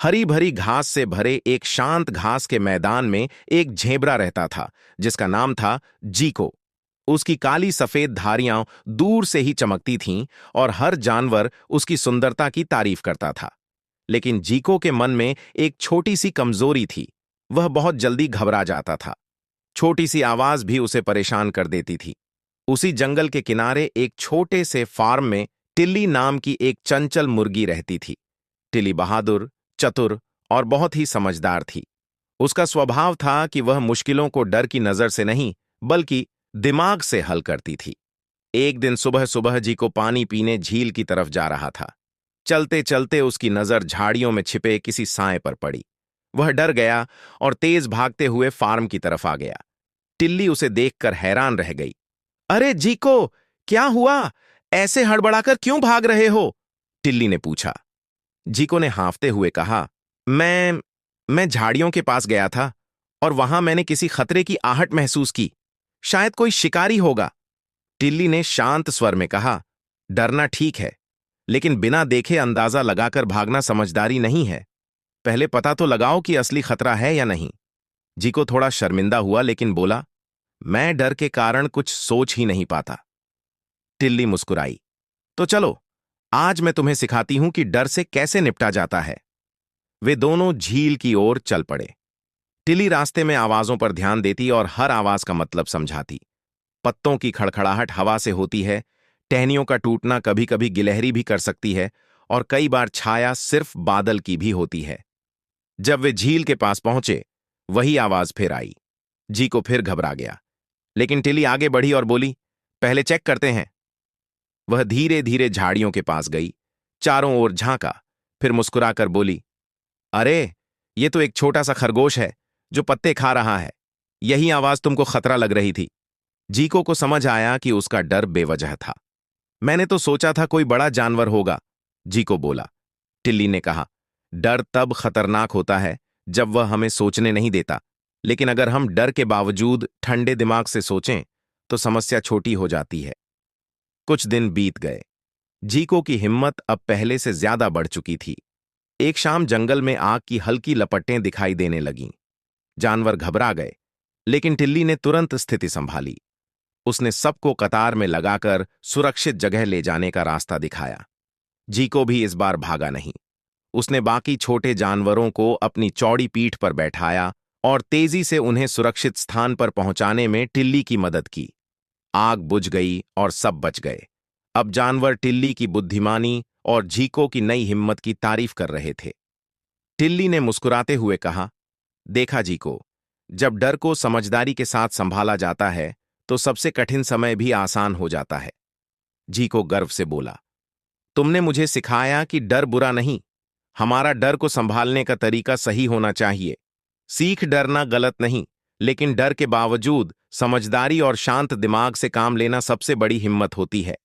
हरी भरी घास से भरे एक शांत घास के मैदान में एक झेबरा रहता था जिसका नाम था जीको। उसकी काली सफेद धारियां दूर से ही चमकती थीं और हर जानवर उसकी सुंदरता की तारीफ करता था। लेकिन जीको के मन में एक छोटी सी कमजोरी थी। वह बहुत जल्दी घबरा जाता था। छोटी सी आवाज भी उसे परेशान कर देती थी। उसी जंगल के किनारे एक छोटे से फार्म में टिल्ली नाम की एक चंचल मुर्गी रहती थी। टिल्ली बहादुर, चतुर और बहुत ही समझदार थी। उसका स्वभाव था कि वह मुश्किलों को डर की नजर से नहीं बल्कि दिमाग से हल करती थी। एक दिन सुबह सुबह जी को पानी पीने झील की तरफ जा रहा था। चलते चलते उसकी नजर झाड़ियों में छिपे किसी साए पर पड़ी। वह डर गया और तेज भागते हुए फार्म की तरफ आ गया। टिल्ली उसे देखकर हैरान रह गई। अरे जीको, क्या हुआ? ऐसे हड़बड़ाकर क्यों भाग रहे हो? टिल्ली ने पूछा। जीको ने हाँफते हुए कहा, मैं झाड़ियों के पास गया था और वहां मैंने किसी खतरे की आहट महसूस की। शायद कोई शिकारी होगा। टिल्ली ने शांत स्वर में कहा, डरना ठीक है, लेकिन बिना देखे अंदाजा लगाकर भागना समझदारी नहीं है। पहले पता तो लगाओ कि असली खतरा है या नहीं। जीको थोड़ा शर्मिंदा हुआ लेकिन बोला, मैं डर के कारण कुछ सोच ही नहीं पाता। टिल्ली मुस्कुराई, तो चलो, आज मैं तुम्हें सिखाती हूं कि डर से कैसे निपटा जाता है। वे दोनों झील की ओर चल पड़े। टिल्ली रास्ते में आवाजों पर ध्यान देती और हर आवाज का मतलब समझाती। पत्तों की खड़खड़ाहट हवा से होती है, टहनियों का टूटना कभी कभी गिलहरी भी कर सकती है और कई बार छाया सिर्फ बादल की भी होती है। जब वे झील के पास पहुंचे, वही आवाज फिर आई। जी को फिर घबरा गया, लेकिन टिल्ली आगे बढ़ी और बोली, पहले चेक करते हैं। वह धीरे धीरे झाड़ियों के पास गई, चारों ओर झांका, फिर मुस्कुराकर बोली, अरे, ये तो एक छोटा सा खरगोश है जो पत्ते खा रहा है। यही आवाज तुमको खतरा लग रही थी। जीको को समझ आया कि उसका डर बेवजह था। मैंने तो सोचा था कोई बड़ा जानवर होगा, जीको बोला। टिल्ली ने कहा, डर तब खतरनाक होता है जब वह हमें सोचने नहीं देता, लेकिन अगर हम डर के बावजूद ठंडे दिमाग से सोचें तो समस्या छोटी हो जाती है। कुछ दिन बीत गए। जीको की हिम्मत अब पहले से ज्यादा बढ़ चुकी थी। एक शाम जंगल में आग की हल्की लपटें दिखाई देने लगीं। जानवर घबरा गए, लेकिन टिल्ली ने तुरंत स्थिति संभाली। उसने सबको कतार में लगाकर सुरक्षित जगह ले जाने का रास्ता दिखाया। जीको भी इस बार भागा नहीं। उसने बाकी छोटे जानवरों को अपनी चौड़ी पीठ पर बैठाया और तेजी से उन्हें सुरक्षित स्थान पर पहुंचाने में टिल्ली की मदद की। आग बुझ गई और सब बच गए। अब जानवर टिल्ली की बुद्धिमानी और जीको की नई हिम्मत की तारीफ कर रहे थे। टिल्ली ने मुस्कुराते हुए कहा, देखा जीको, जब डर को समझदारी के साथ संभाला जाता है तो सबसे कठिन समय भी आसान हो जाता है। जीको गर्व से बोला, तुमने मुझे सिखाया कि डर बुरा नहीं, हमारा डर को संभालने का तरीका सही होना चाहिए। सीख डरना गलत नहीं, लेकिन डर के बावजूद समझदारी और शांत दिमाग से काम लेना सबसे बड़ी हिम्मत होती है।